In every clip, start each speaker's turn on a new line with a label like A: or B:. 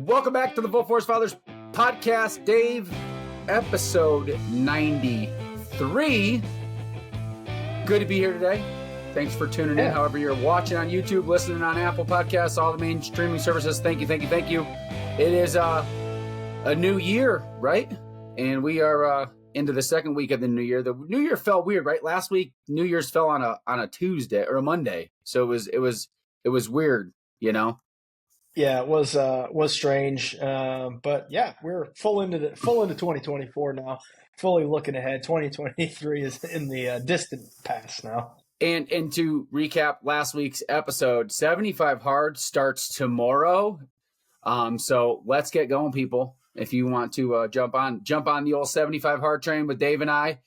A: Welcome back to the Full Force Fathers podcast, Dave. Episode 93. Good to be here today. Thanks for tuning in. However, you're watching on YouTube, listening on Apple Podcasts, all the main streaming services. Thank you. It is a new year, right? And we are into the second week of the new year. The new year fell weird, right? Last week, New Year's fell on a Tuesday or a Monday, so it was weird, you know.
B: Yeah, it was strange, but yeah, we're full into 2024 now. Fully looking ahead. 2023 is in the distant past now.
A: And to recap last week's episode, 75 Hard starts tomorrow. So let's get going, people. If you want to jump on the old 75 Hard train with Dave and I,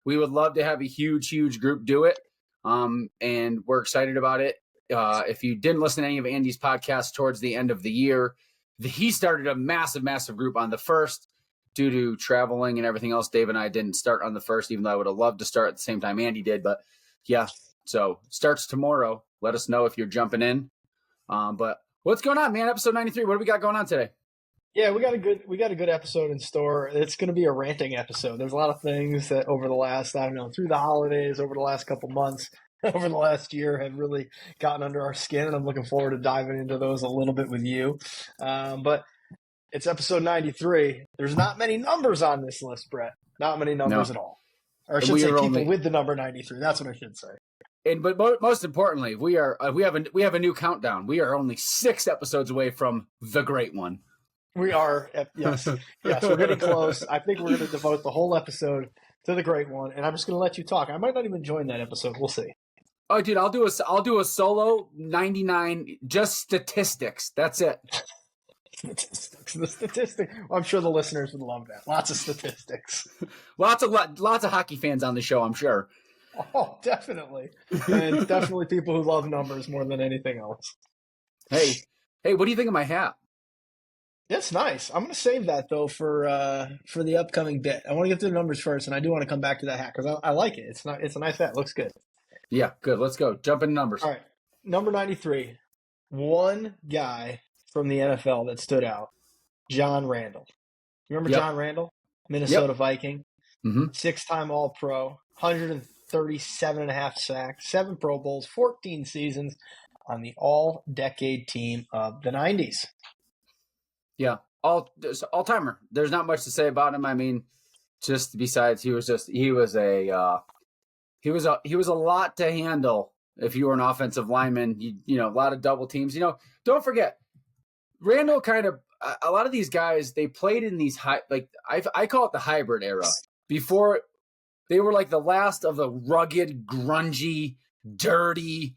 A: we would love to have a huge group do it. And we're excited about it. If you didn't listen to any of Andy's podcasts towards the end of the year, he started a massive group on the first. Due to traveling and everything else, Dave and I didn't start on the first, even though I would have loved to start at the same time Andy did. But yeah, so starts tomorrow. Let us know if you're jumping in. But what's going on, man? Episode 93. What do we got going on today?
B: Yeah, we got a good episode in store. It's going to be a ranting episode. There's a lot of things that over the last, through the holidays, over the last couple months, over the last year have really gotten under our skin, and I'm looking forward to diving into those a little bit with you. But it's episode 93. There's not many numbers on this list, Brett. Not many numbers at all. Or I should say people with the number 93. That's what I should say.
A: But most importantly, we have a new countdown. We are only 6 episodes away from the great one.
B: We are, yes, we're getting close. I think we're going to devote the whole episode to the great one, and I'm just going to let you talk. I might not even join that episode. We'll see.
A: Oh, dude, I'll do a solo 99, just statistics. That's it.
B: The statistics. I'm sure the listeners would love that. Lots of statistics.
A: Lots of hockey fans on the show, I'm sure.
B: Oh, definitely, and definitely people who love numbers more than anything else.
A: Hey, what do you think of my hat?
B: It's nice. I'm going to save that though for the upcoming bit. I want to get through the numbers first, and I do want to come back to that hat because I like it. It's a nice hat. It looks good.
A: Yeah, good. Let's go. Jump in numbers.
B: All right, number 93. One guy from the NFL that stood out, John Randall. You remember John Randall? Minnesota Viking, 6-time All-Pro, 137.5 sacks, 7 Pro Bowls, 14 seasons all-decade team of the 90s. Yeah,
A: all-timer. There's not much to say about him. I mean, just besides he was a lot to handle if you were an offensive lineman. You know, a lot of double teams. You know, don't forget, Randall a lot of these guys, they played in these I call it the hybrid era. Before, they were like the last of the rugged, grungy, dirty,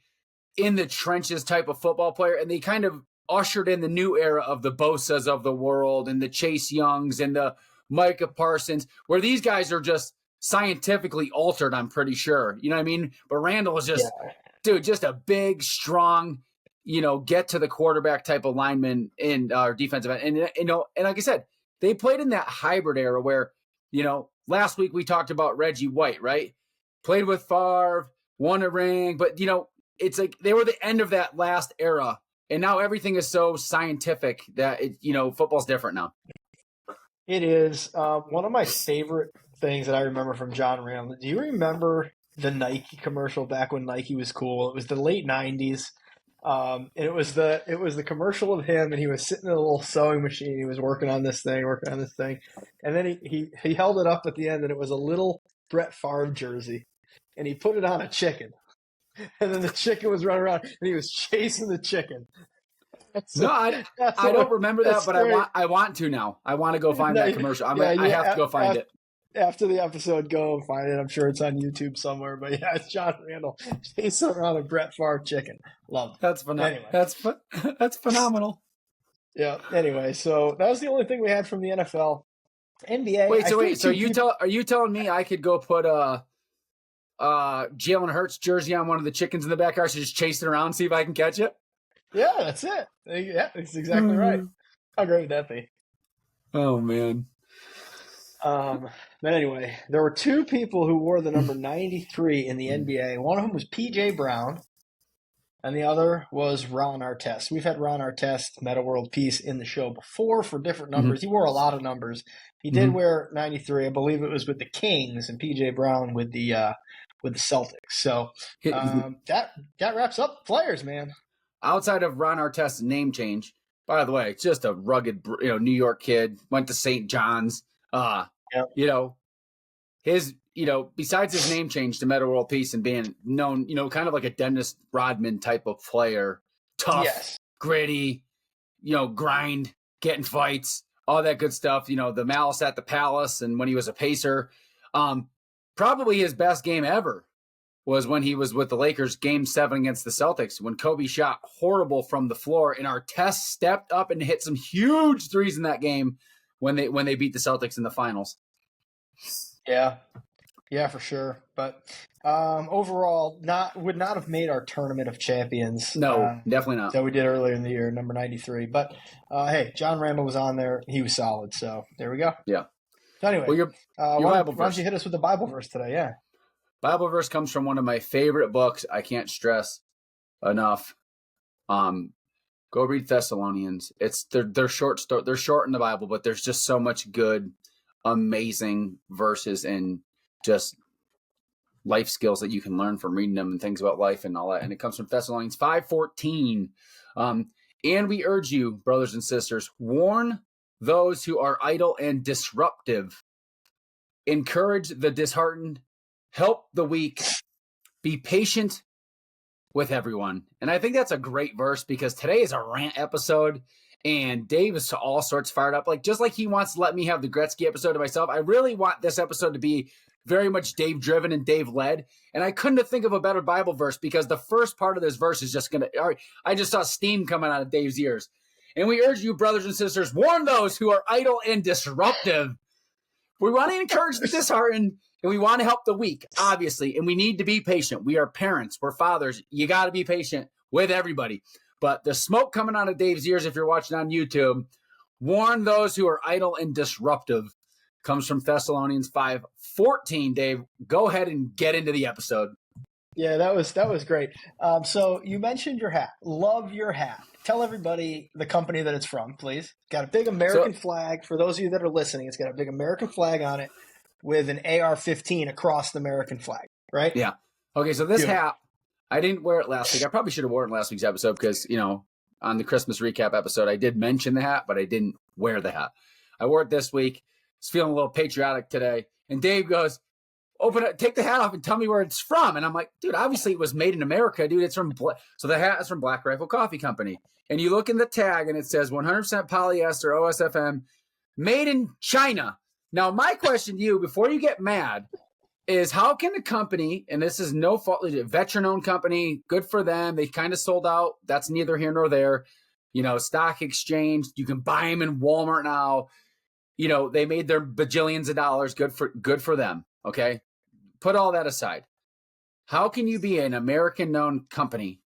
A: in the trenches type of football player, and they kind of ushered in the new era of the Bosas of the world and the Chase Youngs and the Micah Parsons, where these guys are just scientifically altered, I'm pretty sure. You know what I mean? But Randall was just, dude, just a big, strong, get to the quarterback type of lineman in our defensive end. And like I said, they played in that hybrid era where, last week we talked about Reggie White, right? Played with Favre, won a ring, but, it's like they were the end of that last era. And now everything is so scientific that, football's different now.
B: It is. One of my favorite things that I remember from John Randall. Do you remember the Nike commercial back when Nike was cool? It was the late 90s. And it was the commercial of him, and he was sitting in a little sewing machine. He was working on this thing. And then he held it up at the end, and it was a little Brett Favre jersey. And he put it on a chicken. And then the chicken was running around, and he was chasing the chicken.
A: I don't remember that, but I want to now. I want to go find that commercial. I have to go find it.
B: After the episode, go and find it. I'm sure it's on YouTube somewhere. But yeah, it's John Randall chasing around a Brett Favre chicken. Love it.
A: That's phenomenal. Anyway. That's phenomenal.
B: Yeah. Anyway, so that was the only thing we had from the NFL. NBA.
A: Wait. So are you telling me I could go put a Jalen Hurts jersey on one of the chickens in the backyard, so just chase it around and see if I can catch it?
B: Yeah, that's it. Yeah, that's exactly right. How great would that be?
A: Oh man.
B: But anyway, there were 2 people who wore the number 93 in the NBA. One of them was P.J. Brown, and the other was Ron Artest. We've had Ron Artest, Meta World Peace, in the show before for different
A: Mm-hmm.
B: numbers. He wore a lot of numbers. He did wear 93. I believe it was with the Kings and PJ Brown with the Celtics. So that wraps up players, man.
A: Outside of Ron Artest's name change, by the way, just a rugged, New York kid, went to St. John's. His, besides his name change to Meta World Peace and being known, kind of like a Dennis Rodman type of player, tough, gritty, grind, getting fights, all that good stuff. The malice at the palace, and when he was a Pacer, probably his best game ever was when he was with the Lakers, Game 7 against the Celtics, when Kobe shot horrible from the floor, and Artest stepped up and hit some huge threes in that game when they beat the Celtics in the finals.
B: Yeah, for sure. But overall, would not have made our tournament of champions.
A: No, definitely not.
B: That we did earlier in the year, number 93. But hey, John Rambo was on there. He was solid. So there we go.
A: Yeah.
B: So anyway,
A: well, your
B: why don't you hit us with the Bible verse today? Yeah.
A: Bible verse comes from one of my favorite books. I can't stress enough. Go read Thessalonians. They're short. They're short in the Bible, but there's just so much good, amazing verses and just life skills that you can learn from reading them and things about life and all that. And it comes from Thessalonians 5:14. And we urge you, brothers and sisters, warn those who are idle and disruptive. Encourage the disheartened. Help the weak. Be patient with everyone. And I think that's a great verse because today is a rant episode and Dave is all sorts fired up. Just like he wants to let me have the Gretzky episode to myself, I really want this episode to be very much Dave driven and Dave led. And I couldn't think of a better Bible verse because the first part of this verse is just I just saw steam coming out of Dave's ears. And we urge you, brothers and sisters, warn those who are idle and disruptive. We want to encourage the disheartened and we want to help the weak, obviously. And we need to be patient. We are parents. We're fathers. You got to be patient with everybody. But the smoke coming out of Dave's ears, if you're watching on YouTube, warn those who are idle and disruptive, comes from Thessalonians 5:14. Dave, go ahead and get into the episode.
B: Yeah, that was great. So you mentioned your hat. Love your hat. Tell everybody the company that it's from, please. Got a big American flag. For those of you that are listening, it's got a big American flag on it with an AR-15 across the American flag, right?
A: Yeah. Okay, so this hat, I didn't wear it last week. I probably should have worn it last week's episode because, on the Christmas recap episode, I did mention the hat, but I didn't wear the hat. I wore it this week. I was feeling a little patriotic today. And Dave goes, open it, take the hat off and tell me where it's from. And I'm like, dude, obviously it was made in America, dude. It's from, so the hat is from Black Rifle Coffee Company. And you look in the tag and it says 100% polyester OSFM made in China. Now, my question to you before you get mad is how can a company, and this is no fault, a veteran-owned company, good for them. They kind of sold out. That's neither here nor there. Stock exchange, you can buy them in Walmart now. They made their bajillions of dollars. Good for them. Okay. Put all that aside. How can you be an American-known company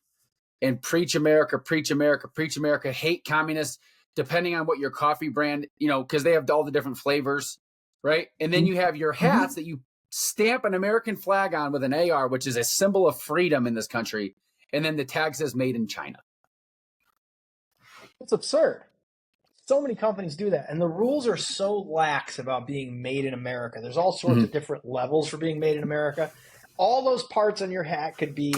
A: and preach America, preach America, preach America, hate communists, depending on what your coffee brand, because they have all the different flavors, right? And then you have your hats that you stamp an American flag on with an AR, which is a symbol of freedom in this country. And then the tag says made in China.
B: It's absurd. So many companies do that. And the rules are so lax about being made in America. There's all sorts of different levels for being made in America. All those parts on your hat could be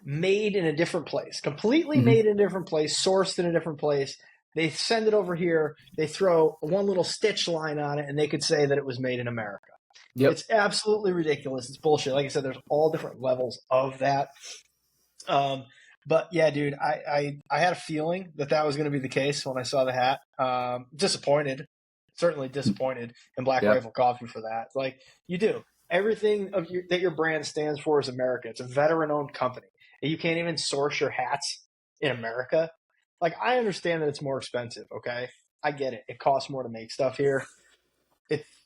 B: made in a different place, completely made in a different place, sourced in a different place. They send it over here. They throw one little stitch line on it, and they could say that it was made in America. Yep. It's absolutely ridiculous. It's bullshit. Like I said, there's all different levels of that. But yeah, dude, I had a feeling that was going to be the case when I saw the hat. Disappointed, certainly disappointed in Black Rifle Coffee for that. Like you do everything that your brand stands for is America. It's a veteran-owned company, and you can't even source your hats in America. Like I understand that it's more expensive. Okay, I get it. It costs more to make stuff here.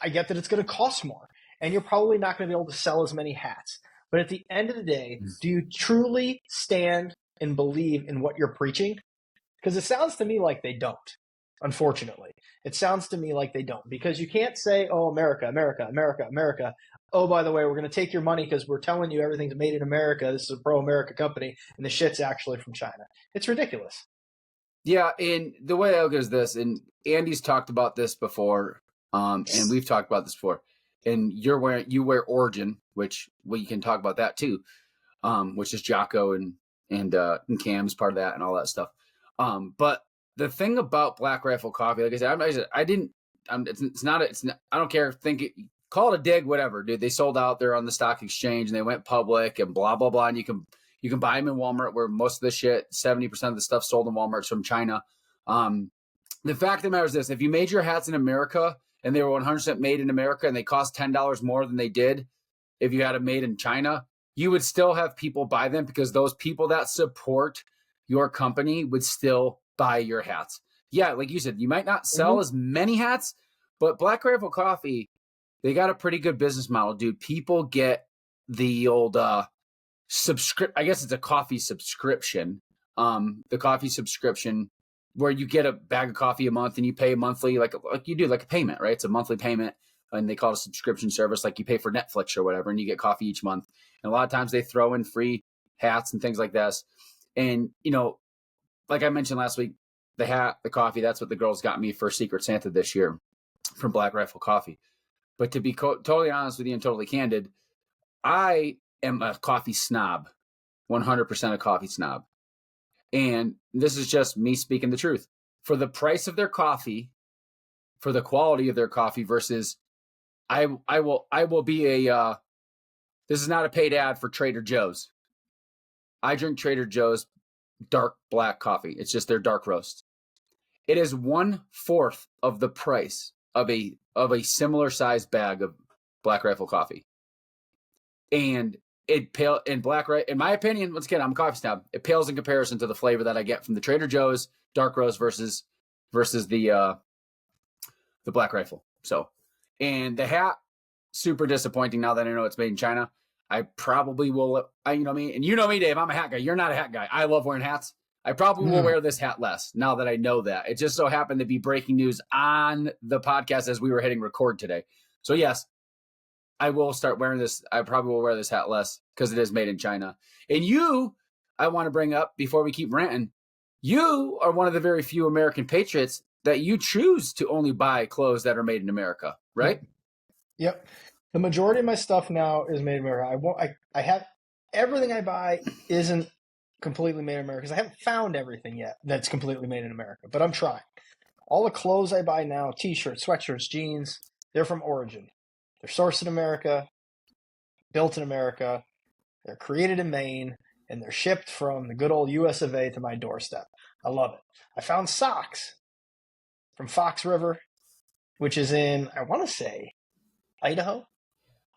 B: I get that it's going to cost more, and you're probably not going to be able to sell as many hats. But at the end of the day, do you truly stand and believe in what you're preaching? Because it sounds to me like they don't, unfortunately. It sounds to me like they don't. Because you can't say, oh, America, America, America, America, oh, by the way, we're going to take your money because we're telling you everything's made in America. This is a pro-America company, and the shit's actually from China. It's ridiculous.
A: Yeah, and the way I look at this, and Andy's talked about this before, and we've talked about this before. And you wear Origin, which we can talk about that too, which is Jocko and Cam's part of that and all that stuff. But the thing about Black Rifle Coffee, like I said, it's not. I don't care. Call it a dig, whatever, dude. They sold out. They're on the stock exchange and they went public and blah blah blah. And you can buy them in Walmart, where most of the shit, 70% of the stuff sold in Walmart is from China. The fact of the matter is this: if you made your hats in America and they were 100% made in America and they cost $10 more than they did if you had them made in China, you would still have people buy them because those people that support your company would still buy your hats. Yeah, like you said, you might not sell as many hats, but Black Rifle Coffee, they got a pretty good business model, dude. People get the old I guess it's a coffee subscription. The coffee subscription where you get a bag of coffee a month and you pay monthly, like you do, like a payment, right? It's a monthly payment, and they call it a subscription service, like you pay for Netflix or whatever, and you get coffee each month. And a lot of times they throw in free hats and things like this. And, like I mentioned last week, the hat, the coffee, that's what the girls got me for Secret Santa this year from Black Rifle Coffee. But to be totally honest with you and totally candid, I am a coffee snob, 100% a coffee snob. And this is just me speaking the truth. For the price of their coffee, for the quality of their coffee versus I will be this is not a paid ad for Trader Joe's. I drink Trader Joe's dark black coffee. It's just their dark roast. It is 1/4 of the price of a similar sized bag of Black Rifle coffee. And in my opinion, once again, I'm a coffee snob. It pales in comparison to the flavor that I get from the Trader Joe's dark roast versus the Black Rifle. So, and the hat, super disappointing now that I know it's made in China. I probably will, you know me, and you know me, Dave, I'm a hat guy. You're not a hat guy. I love wearing hats. I probably will wear this hat less now that I know that. It just so happened to be breaking news on the podcast as we were hitting record today. So yes, I will start wearing this. I probably will wear this hat less because it is made in China. And I want to bring up before we keep ranting, you are one of the very few American patriots that you choose to only buy clothes that are made in America, right?
B: Yep. The majority of my stuff now is made in America. I have everything I buy isn't completely made in America because I haven't found everything yet that's completely made in America, but I'm trying. All the clothes I buy now, t-shirts, sweatshirts, jeans, they're from Origin. They're sourced in America, built in America, they're created in Maine, and they're shipped from the good old US of A to my doorstep. I love it. I found socks from Fox River, which is in, I want to say, Idaho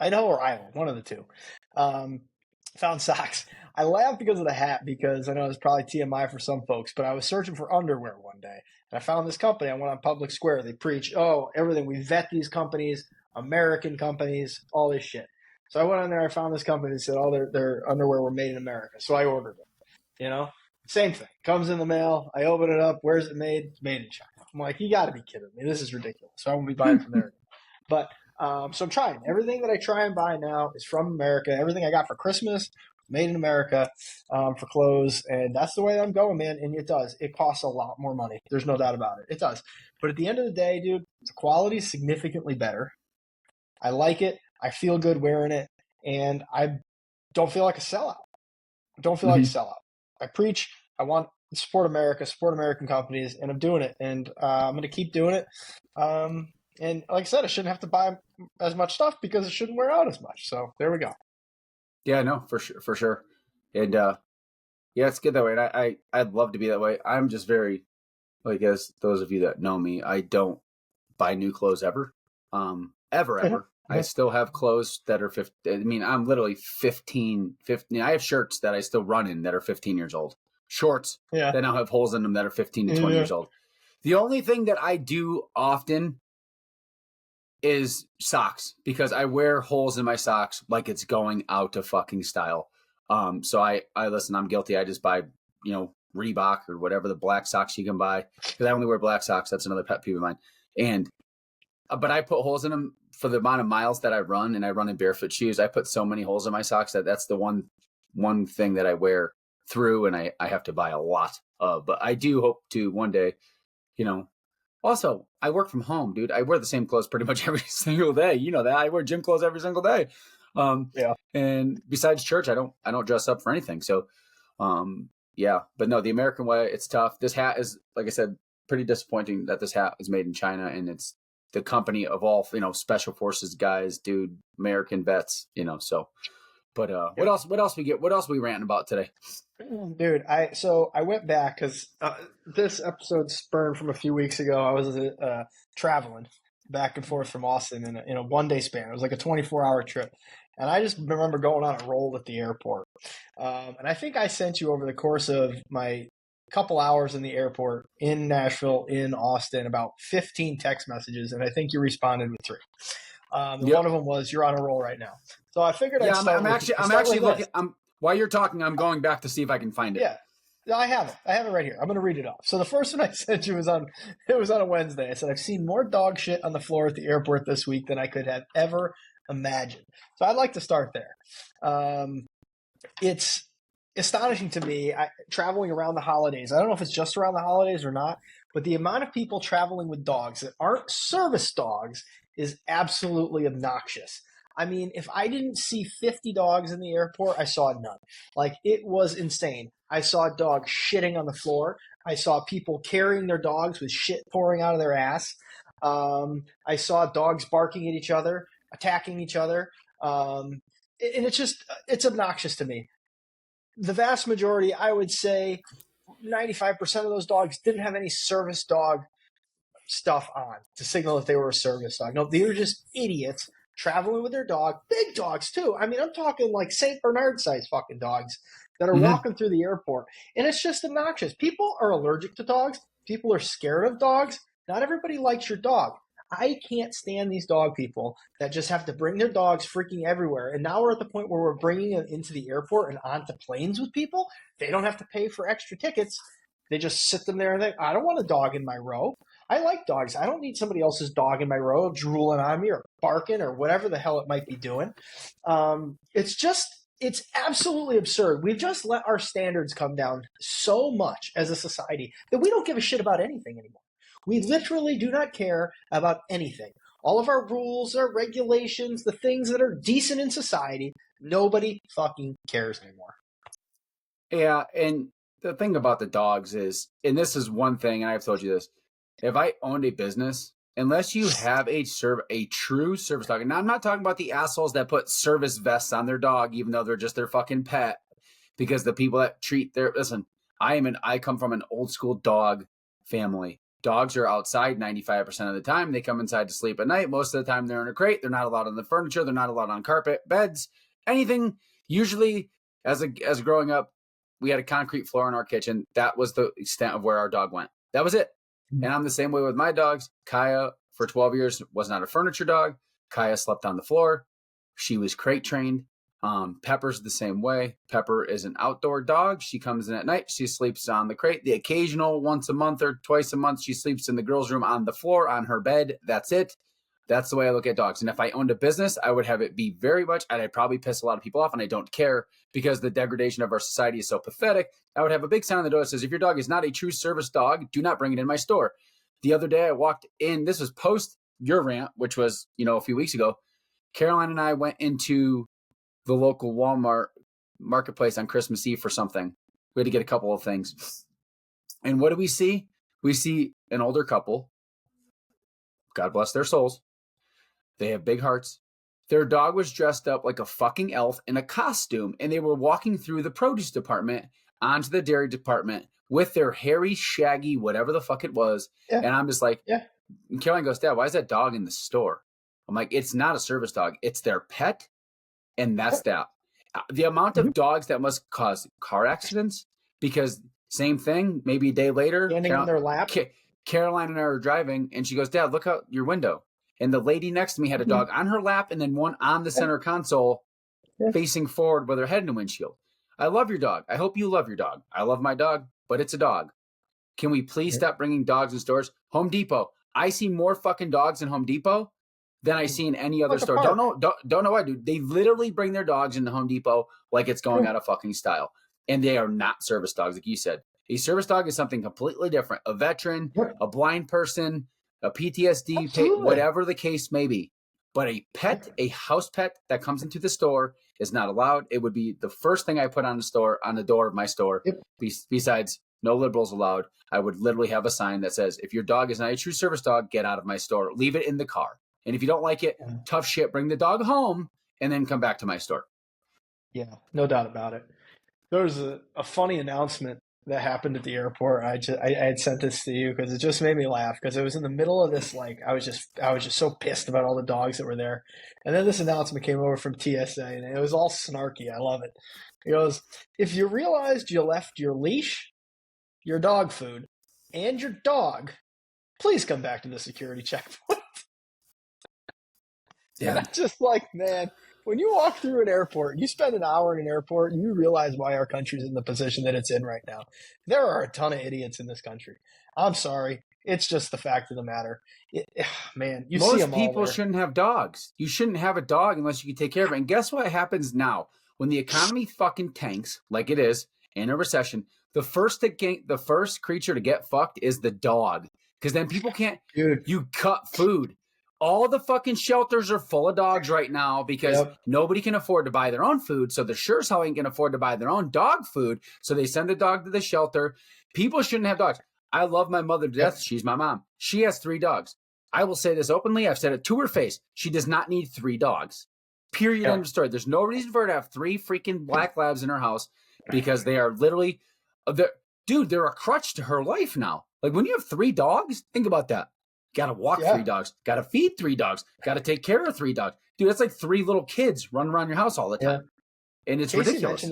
B: or Iowa, one of the two. Found socks. I laughed because of the hat because I know it's probably TMI for some folks, but I was searching for underwear one day and I found this company. I went on Public Square. They preach, everything. We vet these companies, American companies, all this shit. So I went on there. I found this company that said all their underwear were made in America. So I ordered it. Same thing. Comes in the mail. I open it up. Where's it made? It's made in China. I'm like, you got to be kidding me. This is ridiculous. So I won't be buying from there. But so I'm trying. Everything that I try and buy now is from America. Everything I got for Christmas, made in America for clothes. And that's the way I'm going, man. And it does. It costs a lot more money. There's no doubt about it. It does. But at the end of the day, dude, the quality is significantly better. I like it. I feel good wearing it. And I don't feel like a sellout. I preach. I want to support America, support American companies, and I'm doing it. And I'm going to keep doing it. And like I said, I shouldn't have to buy as much stuff because it shouldn't wear out as much. So there we go.
A: Yeah, no, for sure. And it's good that way. And I'd love to be that way. I'm just very, like, as those of you that know me, I don't buy new clothes ever. Ever. I still have clothes that are 15. I mean, I'm literally 15. I have shirts that I still run in that are 15 years old. Shorts that now have holes in them that are 15 to 20 years old. The only thing that I do often is socks because I wear holes in my socks like it's going out of fucking style. So I listen, I'm guilty. I just buy, Reebok or whatever the black socks you can buy because I only wear black socks. That's another pet peeve of mine. But I put holes in them for the amount of miles that I run, and I run in barefoot shoes, I put so many holes in my socks that's the one thing that I wear through, and I have to buy a lot of. But I do hope to one day, you know. Also, I work from home, dude. I wear the same clothes pretty much every single day. You know that. I wear gym clothes every single day.
B: Yeah.
A: And besides church, I don't dress up for anything. So, yeah. But no, the American way, it's tough. This hat is, like I said, pretty disappointing that this hat is made in China, and it's the company of all, special forces guys, dude, American vets, so. But what else? What else we get? What else we ranting about today?
B: Dude, I went back because this episode spurned from a few weeks ago. I was traveling back and forth from Austin in a 1 day span. It was like a 24-hour trip, and I just remember going on a roll at the airport. And I think I sent you over the course of my couple hours in the airport in Nashville, in Austin, about 15 text messages, and I think you responded with 3.
A: Yep.
B: One of them was, "You're on a roll right now." So I figured I'd start.
A: I'm actually looking. While you're talking, I'm going back to see if I can find it.
B: Yeah, I have it. I have it right here. I'm going to read it off. So the first one I sent you was on a Wednesday. I said, "I've seen more dog shit on the floor at the airport this week than I could have ever imagined." So I'd like to start there. It's astonishing to me, traveling around the holidays. I don't know if it's just around the holidays or not, but the amount of people traveling with dogs that aren't service dogs is absolutely obnoxious. I mean, if I didn't see 50 dogs in the airport, I saw none. Like, it was insane. I saw dogs shitting on the floor. I saw people carrying their dogs with shit pouring out of their ass. I saw dogs barking at each other, attacking each other. And it's obnoxious to me. The vast majority, I would say 95% of those dogs didn't have any service dog stuff on to signal that they were a service dog. No, they were just idiots traveling with their dog, big dogs too. I mean, I'm talking like St. Bernard size fucking dogs that are walking through the airport. And it's just obnoxious. People are allergic to dogs. People are scared of dogs. Not everybody likes your dog. I can't stand these dog people that just have to bring their dogs freaking everywhere. And now we're at the point where we're bringing them into the airport and onto planes with people. They don't have to pay for extra tickets. They just sit them there and think, I don't want a dog in my row. I like dogs. I don't need somebody else's dog in my row drooling on me or barking or whatever the hell it might be doing. It's absolutely absurd. We've just let our standards come down so much as a society that we don't give a shit about anything anymore. We literally do not care about anything. All of our rules, our regulations, the things that are decent in society, nobody fucking cares anymore.
A: Yeah, and the thing about the dogs is, and this is one thing, and I've told you this, if I owned a business, unless you have a true service dog, and now I'm not talking about the assholes that put service vests on their dog, even though they're just their fucking pet, because the people that listen, I come from an old school dog family. Dogs are outside 95% of the time. They come inside to sleep at night. Most of the time they're in a crate. They're not allowed on the furniture. They're not allowed on carpet, beds, anything. Usually, as growing up, we had a concrete floor in our kitchen. That was the extent of where our dog went. That was it. And I'm the same way with my dogs. Kaya, for 12 years, was not a furniture dog. Kaya slept on the floor. She was crate trained. Pepper's the same way. Pepper is an outdoor dog. She comes in at night. She sleeps on the crate. The occasional once a month or twice a month, she sleeps in the girls' room on the floor, on her bed. That's it. That's the way I look at dogs. And if I owned a business, I would have it be very much, and I'd probably piss a lot of people off, and I don't care because the degradation of our society is so pathetic. I would have a big sign on the door that says, if your dog is not a true service dog, do not bring it in my store. The other day I walked in, this was post your rant, which was, a few weeks ago. Caroline and I went into the local Walmart marketplace on Christmas Eve for something. We had to get a couple of things. And what do we see? We see an older couple. God bless their souls. They have big hearts. Their dog was dressed up like a fucking elf in a costume, and they were walking through the produce department onto the dairy department with their hairy, shaggy, whatever the fuck it was. Yeah. And I'm just like, yeah. And Caroline goes, Dad, why is that dog in the store? I'm like, it's not a service dog. It's their pet. And that's that. The amount of dogs that must cause car accidents, because same thing, maybe a day later,
B: standing in their lap.
A: Caroline and I are driving, and she goes, Dad, look out your window. And the lady next to me had a dog on her lap and then one on the center console facing forward with her head in the windshield. I love your dog. I hope you love your dog. I love my dog, but it's a dog. Can we please stop bringing dogs in stores? Home Depot. I see more fucking dogs in Home Depot than I see in any other
B: Like a
A: store.
B: park.
A: Don't know why, dude. They literally bring their dogs into Home Depot like it's going out of fucking style, and they are not service dogs, like you said. A service dog is something completely different. A veteran,
B: Yep.
A: a blind person, a PTSD,
B: Absolutely.
A: whatever the case may be. But a pet, a house pet that comes into the store is not allowed. It would be the first thing I put on the door of my store.
B: Yep.
A: Besides, no liberals allowed. I would literally have a sign that says, "If your dog is not a true service dog, get out of my store. Leave it in the car. And if you don't like it, tough shit. Bring the dog home and then come back to my store."
B: Yeah, no doubt about it. There was a funny announcement that happened at the airport. I had sent this to you because it just made me laugh because it was in the middle of this, like I was just so pissed about all the dogs that were there. And then this announcement came over from TSA and it was all snarky. I love it. It goes, "If you realized you left your leash, your dog food, and your dog, please come back to the security checkpoint."
A: Yeah.
B: And I'm just like, man, when you walk through an airport, you spend an hour in an airport, and you realize why our country's in the position that it's in right now. There are a ton of idiots in this country. I'm sorry. It's just the fact of the matter. Man, you see
A: Most
B: them all
A: people
B: there.
A: shouldn't have dogs. You shouldn't have a dog unless you can take care of it. And guess what happens now? When the economy fucking tanks, like it is, in a recession, the first creature to get fucked is the dog. Because then people can't.
B: Dude,
A: You cut food. All the fucking shelters are full of dogs right now because
B: Yep.
A: nobody can afford to buy their own food. So the sure as hell ain't can afford to buy their own dog food. So they send the dog to the shelter. People shouldn't have dogs. I love my mother to death.
B: Yep.
A: She's my mom. She has 3 dogs. I will say this openly. I've said it to her face. She does not need 3 dogs. Period.
B: Yep.
A: End of story. There's no reason for her to have 3 freaking black labs in her house because they are literally, they're a crutch to her life now. Like when you have 3 dogs, think about that. Got to walk
B: Yeah.
A: 3 dogs. Got to feed 3 dogs. Got to take care of 3 dogs. Dude, that's like 3 little kids running around your house all the time. And it's ridiculous.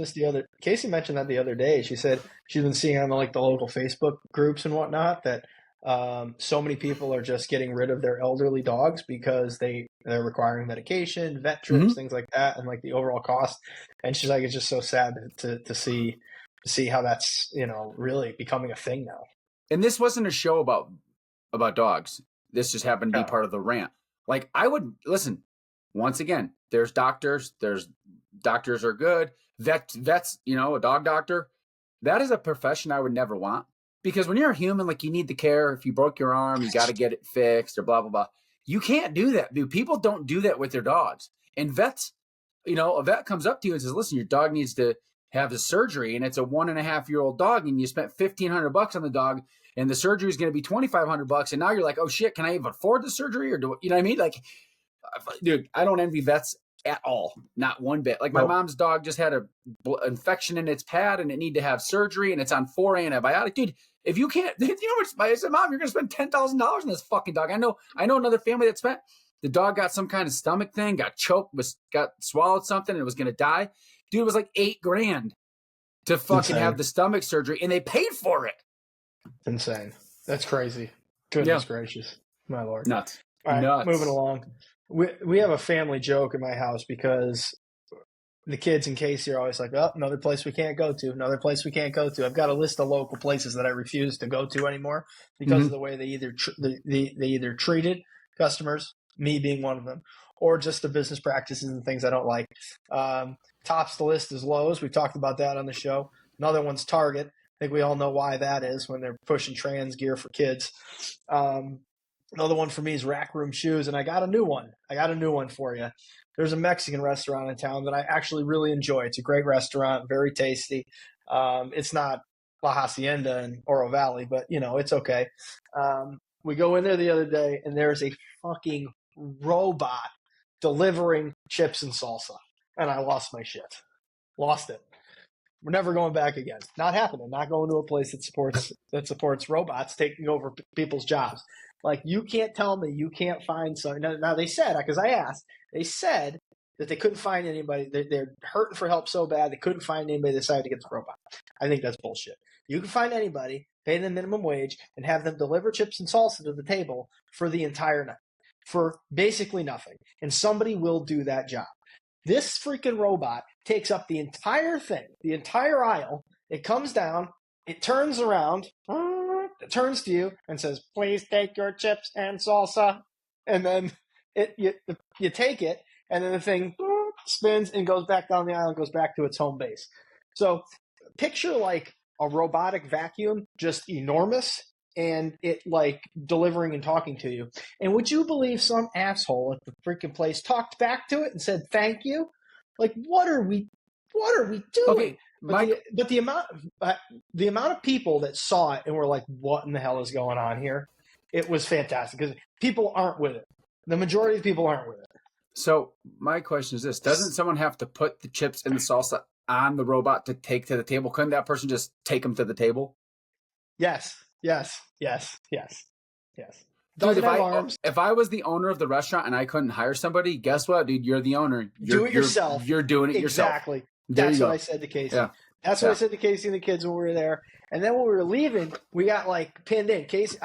B: Casey mentioned that the other day. She said she's been seeing on like the local Facebook groups and whatnot that so many people are just getting rid of their elderly dogs because they're requiring medication, vet trips, things like that, and like the overall cost. And she's like, it's just so sad to see how that's really becoming a thing now.
A: And this wasn't a show about dogs. This just happened to be part of the rant. Like I would listen. Once again, there's doctors. Doctors are good. Vets. A dog doctor. That is a profession I would never want because when you're a human, like you need the care. If you broke your arm, you got to get it fixed or blah blah blah. You can't do that, dude. People don't do that with their dogs. And vets, a vet comes up to you and says, "Listen, your dog needs to have the surgery, and it's a 1.5-year-old dog, and you spent $1,500 on the dog." And the surgery is going to be $2,500, and now you're like, "Oh shit, can I even afford the surgery?" Or you know what I mean? Like, dude, I don't envy vets at all, not one bit. Like my mom's dog just had a infection in its pad, and it needed to have surgery, and it's on 4 antibiotics. Dude, if you can't, I said, "Mom, you're going to spend $10,000 on this fucking dog." I know another family that spent. The dog got some kind of stomach thing, got choked, got swallowed something, and it was going to die. Dude, it was like $8,000 to fucking have the stomach surgery, and they paid for it.
B: Insane. That's crazy. Goodness gracious. My Lord.
A: Nuts.
B: All right,
A: Nuts.
B: moving along. We have a family joke in my house because the kids in Casey are always like, "Oh, another place we can't go to, another place we can't go to." I've got a list of local places that I refuse to go to anymore because of the way they either treated customers, me being one of them, or just the business practices and things I don't like. Tops the list is Lowe's. We've talked about that on the show. Another one's Target. I think we all know why that is when they're pushing trans gear for kids. Another one for me is Rack Room Shoes, and I got a new one. For you. There's a Mexican restaurant in town that I actually really enjoy. It's a great restaurant, very tasty. It's not La Hacienda in Oro Valley, but, it's okay. We go in there the other day, and there's a fucking robot delivering chips and salsa, and I lost my shit. Lost it. We're never going back again. Not happening. Not going to a place that supports robots taking over people's jobs. Like, you can't tell me you can't find some. Now they said, because I asked, they said that they couldn't find anybody. They're hurting for help so bad they couldn't find anybody that decided to get the robot. I think that's bullshit. You can find anybody, pay them minimum wage, and have them deliver chips and salsa to the table for the entire night for basically nothing. And somebody will do that job. This freaking robot takes up the entire thing, the entire aisle. It comes down, it turns around, it turns to you and says, "Please take your chips and salsa." And then you take it, and then the thing spins and goes back down the aisle and goes back to its home base. So picture like a robotic vacuum, just enormous, and it like delivering and talking to you. And would you believe some asshole at the freaking place talked back to it and said thank you? Like, what are we doing?
A: Okay,
B: but the amount of people that saw it and were like, what in the hell is going on here? It was fantastic because people aren't with it. The majority of people aren't with it.
A: So my question is this: doesn't someone have to put the chips and the salsa on the robot to take to the table? Couldn't that person just take them to the table?
B: Yes.
A: Dude, if I was the owner of the restaurant and I couldn't hire somebody, guess what, dude? You're the owner.
B: Do it yourself.
A: You're doing it yourself.
B: Exactly. That's what I said to Casey.
A: Yeah.
B: That's what I said to Casey and the kids when we were there. And then when we were leaving, we got like pinned in. Casey,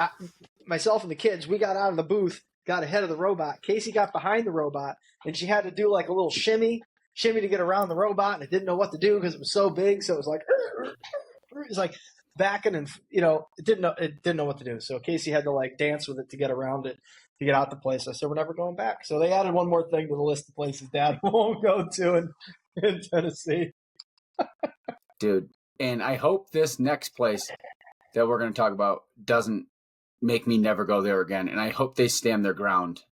B: myself and the kids, we got out of the booth, got ahead of the robot. Casey got behind the robot, and she had to do like a little shimmy to get around the robot, and it didn't know what to do because it was so big. So it was like backing, and it didn't know what to do. So Casey had to like dance with it to get around it, to get out the place. I said, we're never going back. So they added one more thing to the list of places Dad won't go to in Tennessee.
A: Dude, and I hope this next place that we're going to talk about doesn't make me never go there again. And I hope they stand their ground.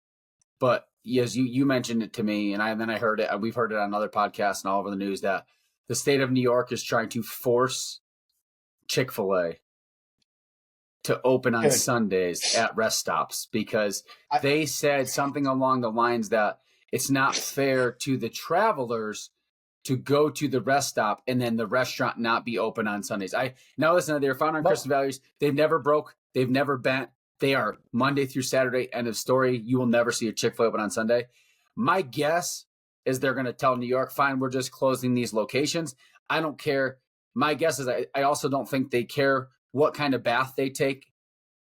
A: But yes, you mentioned it to me, and then I heard it. We've heard it on other podcasts and all over the news that the state of New York is trying to force Chick-fil-A to open on Sundays at rest stops because they said something along the lines that it's not fair to the travelers to go to the rest stop and then the restaurant not be open on Sundays. Now listen, they're found on Christian values. They've never broke. They've never bent. They are Monday through Saturday. End of story. You will never see a Chick-fil-A open on Sunday. My guess is they're going to tell New York, fine, we're just closing these locations. I don't care. My guess is I also don't think they care what kind of bath they take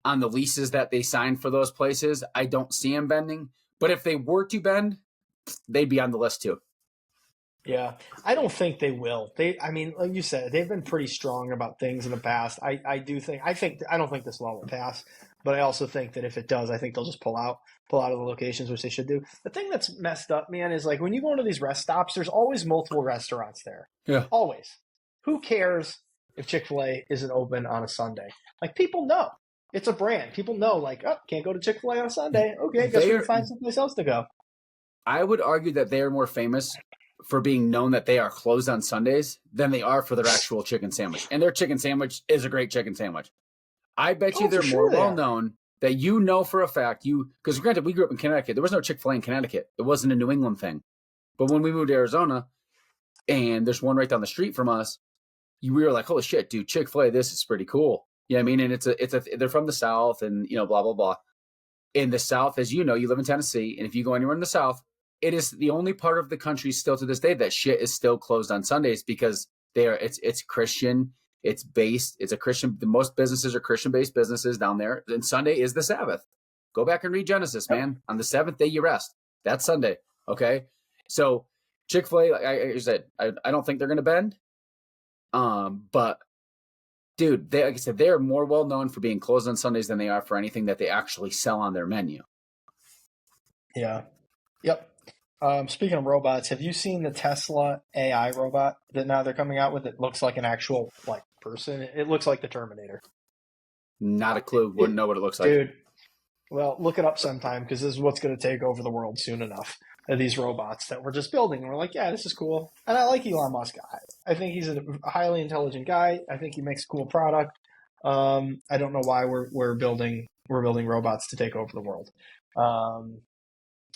A: on the leases that they sign for those places. I don't see them bending. But if they were to bend, they'd be on the list too.
B: Yeah, I don't think they will. I mean, like you said, they've been pretty strong about things in the past. I don't think this law will pass, but I also think that if it does, I think they'll just pull out of the locations, which they should do. The thing that's messed up, man, is like when you go into these rest stops, there's always multiple restaurants there.
A: Yeah.
B: Always. Who cares if Chick-fil-A isn't open on a Sunday? Like, people know. It's a brand. People know, like, oh, can't go to Chick-fil-A on a Sunday. Okay, guess we can find someplace else to go.
A: I would argue that they are more famous for being known that they are closed on Sundays than they are for their actual chicken sandwich. And their chicken sandwich is a great chicken sandwich. I bet you they're more well known that for a fact, because granted, we grew up in Connecticut. There was no Chick-fil-A in Connecticut. It wasn't a New England thing. But when we moved to Arizona, and there's one right down the street from us, we were like, holy shit, dude, Chick-fil-A, this is pretty cool. You know what I mean? And they're from the South and, blah, blah, blah. In the South, as you know, you live in Tennessee, and if you go anywhere in the South, it is the only part of the country still to this day that shit is still closed on Sundays because it's Christian, it's a Christian, most businesses are Christian-based businesses down there, and Sunday is the Sabbath. Go back and read Genesis, man. On the seventh day you rest. That's Sunday, okay? So Chick-fil-A, like I said, I don't think they're going to bend. But dude, like I said, they are more well known for being closed on Sundays than they are for anything that they actually sell on their menu.
B: Yeah. Yep. Speaking of robots, have you seen the Tesla AI robot that now they're coming out with? It looks like an actual person. It looks like the Terminator.
A: Not a clue. Wouldn't know what it looks like.
B: Dude, well, look it up sometime because this is what's going to take over the world soon enough. These robots that we're just building. And we're like, yeah, this is cool. And I like Elon Musk. I think he's a highly intelligent guy. I think he makes a cool product. I don't know why we're building robots to take over the world.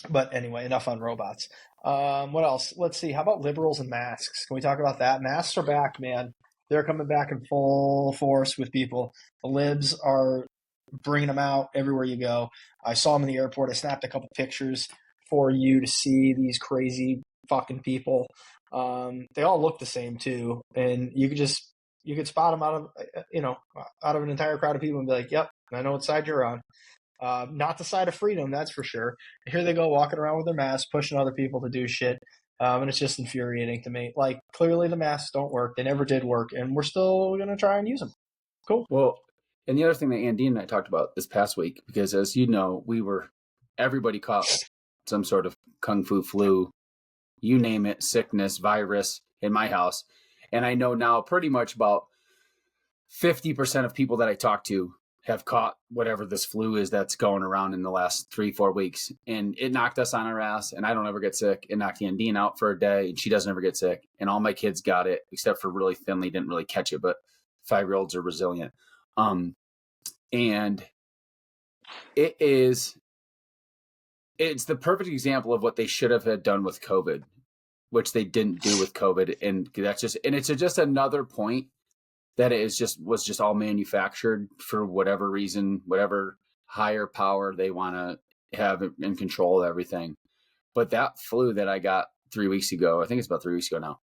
B: But anyway, enough on robots. What else? Let's see. How about liberals and masks? Can we talk about that? Masks are back, man. They're coming back in full force with people. The libs are bringing them out everywhere you go. I saw them in the airport. I snapped a couple pictures for you to see these crazy fucking people. They all look the same too, and you could spot them out of an entire crowd of people and be like, "Yep, I know what side you're on." Not the side of freedom, that's for sure. Here they go walking around with their masks, pushing other people to do shit. And it's just infuriating to me. Like, clearly the masks don't work. They never did work. And we're still going to try and use them. Cool.
A: Well, and the other thing that Andy and I talked about this past week, because as you know, everybody caught some sort of kung fu flu, you name it, sickness, virus in my house. And I know now pretty much about 50% of people that I talk to have caught whatever this flu is that's going around in the last 3-4 weeks. And it knocked us on our ass, and I don't ever get sick. It knocked Yandine out for a day, and she doesn't ever get sick. And all my kids got it, except for really Finley didn't really catch it, but 5-year-olds are resilient. And it's the perfect example of what they should have had done with COVID, which they didn't do with COVID. And it's just another point that it was just all manufactured for whatever reason, whatever higher power they want to have in control of everything. But that flu that I got 3 weeks ago, I think it's about 3 weeks ago now,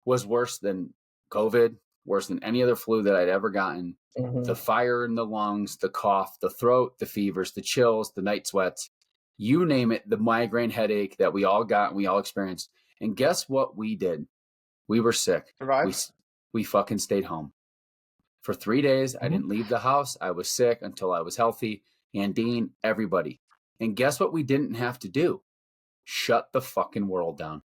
A: was worse than COVID, worse than any other flu that I'd ever gotten. Mm-hmm. The fire in the lungs, the cough, the throat, the fevers, the chills, the night sweats, you name it, the migraine headache that we all got and we all experienced. And guess what we did? We were sick. We fucking stayed home. For 3 days, I didn't leave the house. I was sick until I was healthy. Yandine, everybody. And guess what we didn't have to do? Shut the fucking world down.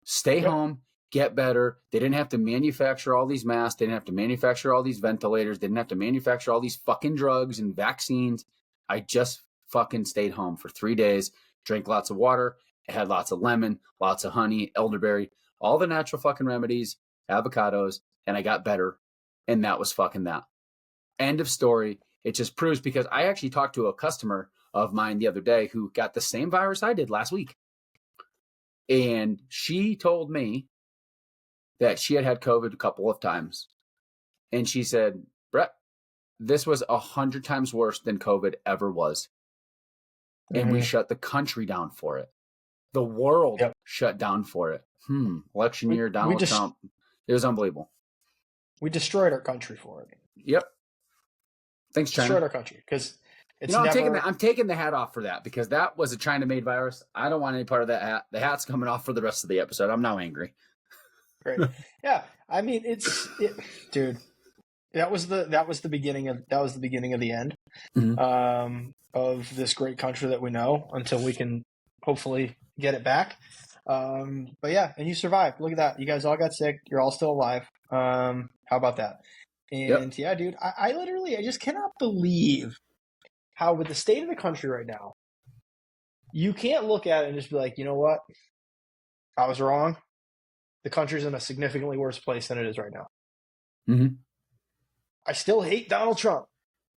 A: Stay home, get better. They didn't have to manufacture all these masks. They didn't have to manufacture all these ventilators. They didn't have to manufacture all these fucking drugs and vaccines. I just fucking stayed home for 3 days, drank lots of water, had lots of lemon, lots of honey, elderberry, all the natural fucking remedies, avocados, and I got better. And that was fucking that. End of story. It just proves, because I actually talked to a customer of mine the other day who got the same virus I did last week. And she told me that she had COVID a couple of times. And she said, Brett, this was 100 times worse than COVID ever was. And we shut the country down for it. The world shut down for it. Election year, Donald Trump. It was unbelievable.
B: We destroyed our country for it.
A: Yep. Thanks, China.
B: Destroyed our country because it's
A: I'm taking the hat off for that, because that was a China-made virus. I don't want any part of that hat. The hat's coming off for the rest of the episode. I'm now angry.
B: Great. Yeah. I mean, dude. That was the beginning of the end of this great country that we know, until we can hopefully get it back. But yeah, and you survived. Look at that. You guys all got sick. You're all still alive. How about that? And yeah, dude, I literally, I just cannot believe how, with the state of the country right now, you can't look at it and just be like, you know what? I was wrong. The country's in a significantly worse place than it is right now. Mm-hmm. I still hate Donald Trump,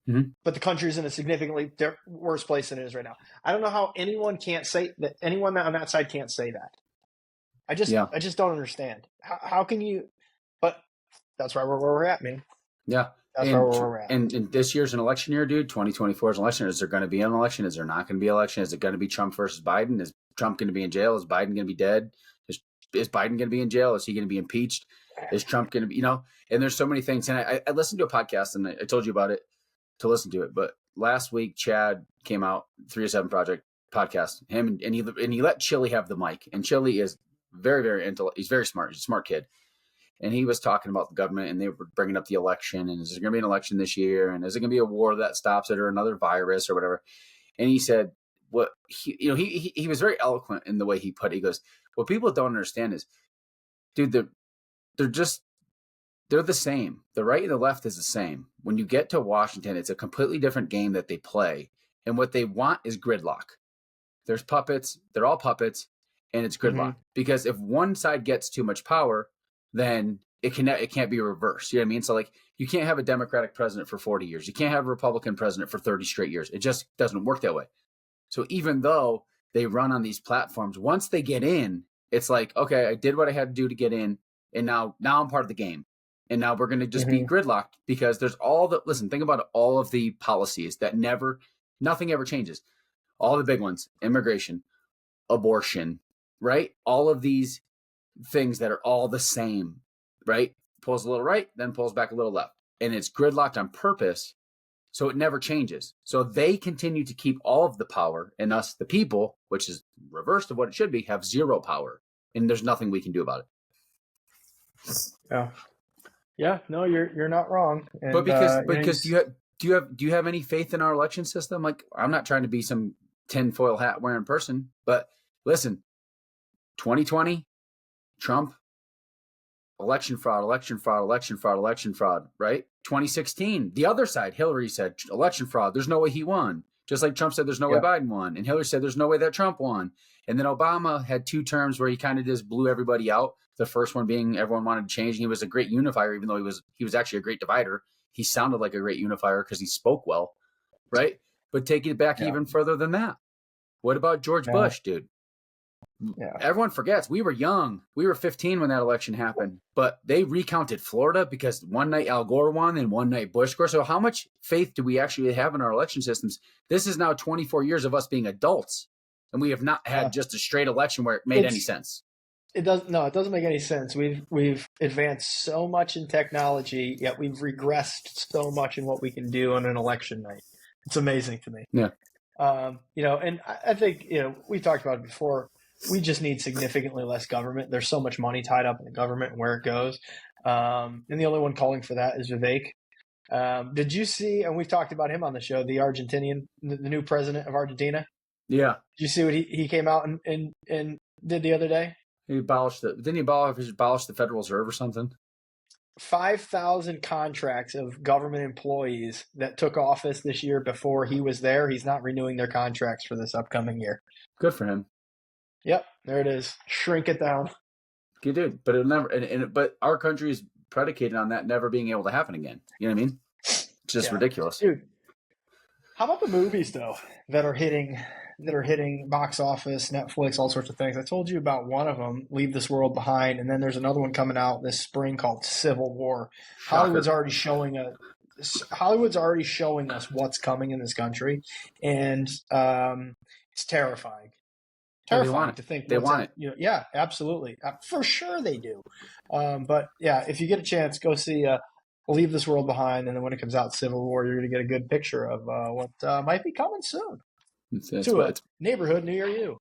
B: but the country's in a significantly worse place than it is right now. I don't know how anyone can't say that. Anyone on that side can't say that. I just don't understand. How can you? But that's right where we're at, man.
A: Yeah.
B: That's where we're at.
A: And this year's an election year, dude. 2024 is an election. Is there going to be an election? Is there not going to be an election? Is it going to be Trump versus Biden? Is Trump going to be in jail? Is Biden going to be dead? Is Biden going to be in jail? Is he going to be impeached? Is Trump going to be, and there's so many things. And I listened to a podcast, and I told you about it to listen to it. But last week, Chad came out, 307 Project podcast, him, and he let Chili have the mic. And Chili is very, very he's very smart. He's a smart kid. And he was talking about the government, and they were bringing up the election, and is there going to be an election this year? And is it going to be a war that stops it, or another virus or whatever? And he said, what he was very eloquent in the way he put it. He goes, what people don't understand is, dude, they're the same. The right and the left is the same. When you get to Washington, it's a completely different game that they play. And what they want is gridlock. There's puppets. They're all puppets, and it's gridlock. Because if one side gets too much power, then it can't be reversed. You know what I mean? So like, you can't have a Democratic president for 40 years. You can't have a Republican president for 30 straight years. It just doesn't work that way. So even though they run on these platforms, once they get in, it's like, okay, I did what I had to do to get in, and now I'm part of the game. And now we're going to just be gridlocked, because there's think about all of the policies that nothing ever changes. All the big ones: immigration, abortion, right? All of these things that are all the same, right? Pulls a little right, then pulls back a little left. And it's gridlocked on purpose, so it never changes. So they continue to keep all of the power, and us, the people, which is reversed of what it should be, have zero power. And there's nothing we can do about it.
B: Yeah. Yeah, no, you're not wrong. And,
A: because do you have any faith in our election system? Like, I'm not trying to be some tinfoil hat wearing person. But listen, 2020, Trump, election fraud, election fraud, election fraud, election fraud, right? 2016, the other side, Hillary said election fraud. There's no way he won. Just like Trump said, there's no way Biden won. And Hillary said, there's no way that Trump won. And then Obama had 2 terms where he kind of just blew everybody out. The first one being everyone wanted to change. And he was a great unifier, even though he was actually a great divider. He sounded like a great unifier because he spoke well, right? But take it back even further than that. What about George Bush, dude? Yeah. Everyone forgets we were young. We were 15 when that election happened, but they recounted Florida because one night Al Gore won and one night Bush scored. So how much faith do we actually have in our election systems? This is now 24 years of us being adults, and we have not had just a straight election where it made any sense.
B: It doesn't make any sense. We've advanced so much in technology, yet we've regressed so much in what we can do on an election night. It's amazing to me.
A: Yeah.
B: And I think, we talked about it before. We just need significantly less government. There's so much money tied up in the government and where it goes. And the only one calling for that is Vivek. Did you see, and we've talked about him on the show, the Argentinian, the new president of Argentina?
A: Yeah.
B: Did you see what he came out and did the other day?
A: He abolished didn't he abolish the Federal Reserve or something?
B: 5,000 contracts of government employees that took office this year before he was there. He's not renewing their contracts for this upcoming year.
A: Good for him.
B: Yep, there it is. Shrink it down.
A: You did, but it'll never. But our country is predicated on that never being able to happen again. You know what I mean? It's just ridiculous,
B: dude. How about the movies though that are hitting box office, Netflix, all sorts of things? I told you about one of them, Leave This World Behind, and then there's another one coming out this spring called Civil War. Shocker. Hollywood's already showing us what's coming in this country, and it's terrifying. Terrifying to think
A: they want it.
B: Yeah, absolutely. For sure they do. But yeah, if you get a chance, go see Leave This World Behind, and then when it comes out, Civil War, you're going to get a good picture of what might be coming soon to a neighborhood near you.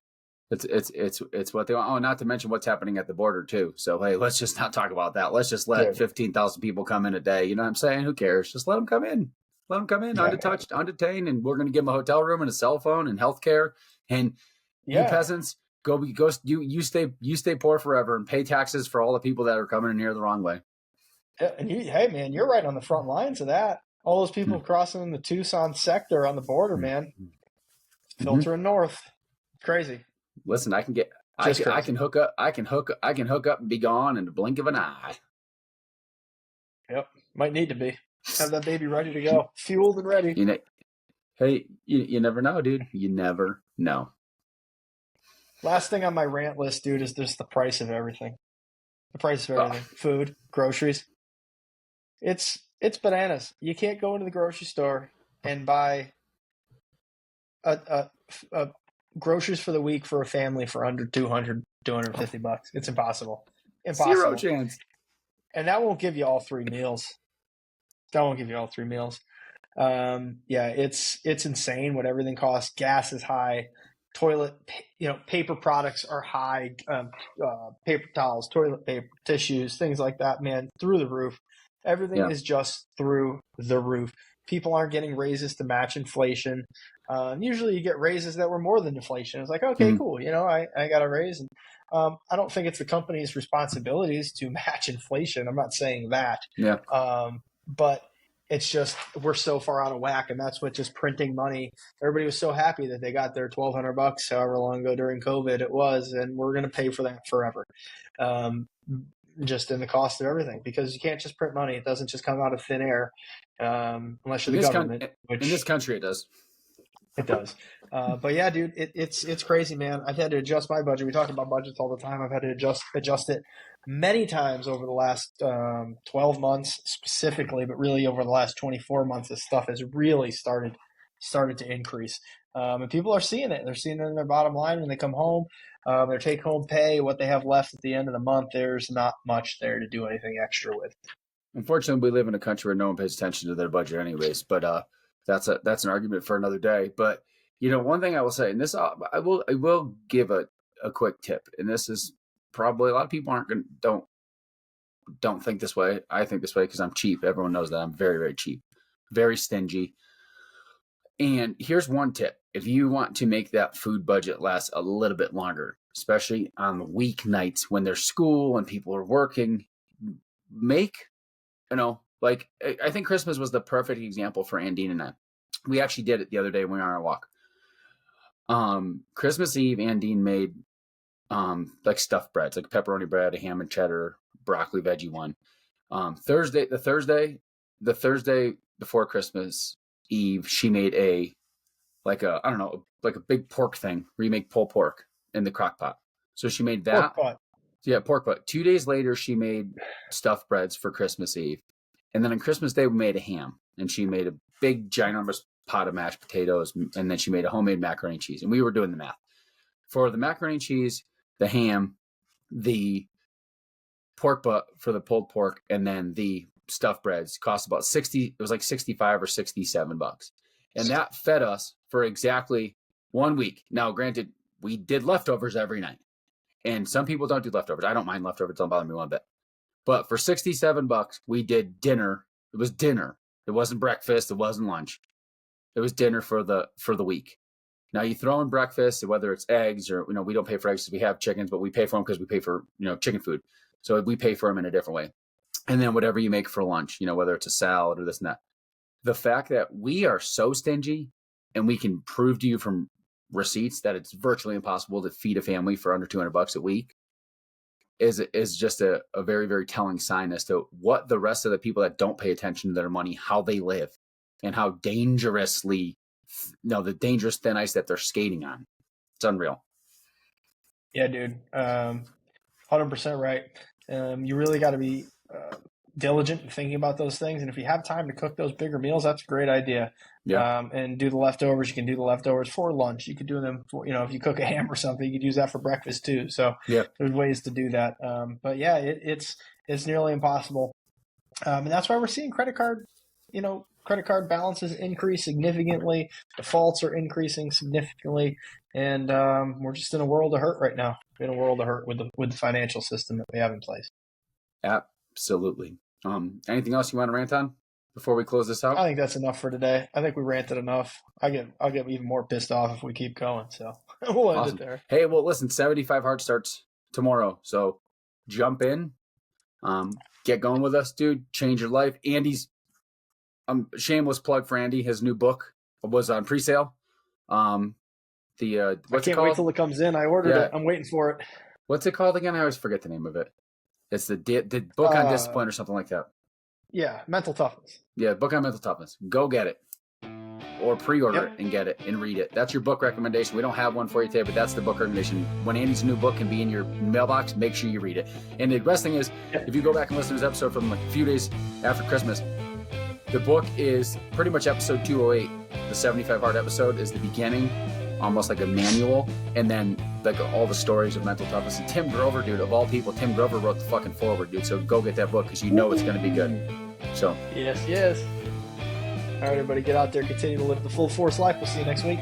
A: It's what they want. Oh, not to mention what's happening at the border too. So hey, let's just not talk about that. Let's just let 15,000 people come in a day. You know what I'm saying? Who cares? Just let them come in. Let them come in untouched, undetained, and we're going to give them a hotel room and a cell phone and healthcare and. You peasants, you stay poor forever and pay taxes for all the people that are coming in here the wrong way.
B: Yeah, and hey man, you're right on the front lines of that. All those people crossing the Tucson sector on the border, man, filtering north, crazy.
A: Listen, I can hook up and be gone in the blink of an eye.
B: Yep, might need to be. Have that baby ready to go, fueled and ready.
A: You never know, dude. You never know.
B: Last thing on my rant list, dude, is just the price of everything. The price of everything. Food, groceries. It's bananas. You can't go into the grocery store and buy a groceries for the week for a family for under $250. It's impossible.
A: Zero chance.
B: And that won't give you all 3 meals. It's insane what everything costs. Gas is high. Paper products are high, paper towels, toilet paper, tissues, things like that, man, through the roof. Everything is just through the roof. People aren't getting raises to match inflation. Usually you get raises that were more than inflation. It's like, okay, cool. I got a raise. And I don't think it's the company's responsibilities to match inflation. I'm not saying that.
A: Yeah.
B: But it's just we're so far out of whack, and that's what just printing money. Everybody was so happy that they got their $1,200, however long ago during COVID it was, and we're going to pay for that forever, just in the cost of everything, because you can't just print money. It doesn't just come out of thin air, unless you're the government.
A: In this country, it does.
B: It does. But yeah, dude, it's crazy, man. I've had to adjust my budget. We talk about budgets all the time. I've had to adjust it many times over the last 12 months specifically, but really over the last 24 months, this stuff has really started to increase. And people are seeing it. They're seeing it in their bottom line when they come home. Their take-home pay, what they have left at the end of the month, there's not much there to do anything extra with.
A: Unfortunately, we live in a country where no one pays attention to their budget anyways, but that's an argument for another day. But one thing I will say, and this I will give a quick tip, and this is probably a lot of people don't think this way. I think this way because I'm cheap. Everyone knows that I'm very, very cheap, very stingy. And here's one tip. If you want to make that food budget last a little bit longer, especially on the weeknights when there's school and people are working, make, like I think Christmas was the perfect example for Andine and I. We actually did it the other day when we were on our walk. Christmas Eve, Andine made like stuffed breads, like pepperoni bread, a ham and cheddar, broccoli veggie one. The Thursday before Christmas Eve, she made a big pork thing where you make pulled pork in the crock pot. So she made that.
B: Pork butt.
A: Yeah, pork butt. 2 days later, she made stuffed breads for Christmas Eve. And then on Christmas Day, we made a ham. And she made a big, ginormous pot of mashed potatoes. And then she made a homemade macaroni and cheese. And we were doing the math. For the macaroni and cheese, the ham, the pork butt for the pulled pork, and then the stuffed breads cost about $60. It was like $65 or $67. And that fed us for exactly 1 week. Now, granted, we did leftovers every night. And some people don't do leftovers. I don't mind leftovers. Don't bother me one bit. But for $67, we did dinner. It was dinner. It wasn't breakfast. It wasn't lunch. It was dinner for the week. Now you throw in breakfast, whether it's eggs or, we don't pay for eggs because we have chickens, but we pay for them because we pay for, chicken food. So we pay for them in a different way. And then whatever you make for lunch, whether it's a salad or this and that. The fact that we are so stingy and we can prove to you from receipts that it's virtually impossible to feed a family for under $200 a week is just a very, very telling sign as to what the rest of the people that don't pay attention to their money, how they live and how the dangerous thin ice that they're skating on. It's unreal.
B: Yeah, dude. 100% right. You really got to be diligent in thinking about those things. And if you have time to cook those bigger meals, that's a great idea.
A: Yeah.
B: And do the leftovers. You can do the leftovers for lunch. You could do them for, if you cook a ham or something, you could use that for breakfast too. So there's ways to do that. But yeah, it's nearly impossible. And that's why we're seeing credit card balances increase significantly. Defaults are increasing significantly. And we're just in a world of hurt right now. We're in a world of hurt with the financial system that we have in place.
A: Absolutely. Anything else you want to rant on before we close this out?
B: I think that's enough for today. I think we ranted enough. I'll get even more pissed off if we keep going. So we'll end it there.
A: Hey, well, listen, 75 Hard starts tomorrow. So jump in, get going with us, dude. Change your life. Andy's shameless plug for Andy. His new book was on pre-sale. I can't
B: wait till it comes in. I ordered it. I'm waiting for it.
A: What's it called again? I always forget the name of it. It's the book on discipline or something like that.
B: Yeah, mental toughness.
A: Yeah, book on mental toughness. Go get it. Or pre-order it and get it and read it. That's your book recommendation. We don't have one for you today, but that's the book recommendation. When Andy's new book can be in your mailbox, make sure you read it. And the best thing is, if you go back and listen to this episode from like a few days after Christmas, the book is pretty much episode 208. The 75 Hard episode is the beginning, almost like a manual, and then like all the stories of mental toughness. And Tim Grover, dude, of all people, Tim Grover wrote the fucking foreword, dude. So go get that book because it's going to be good. So
B: yes. All right, everybody, get out there, continue to live the full force life. We'll see you next week.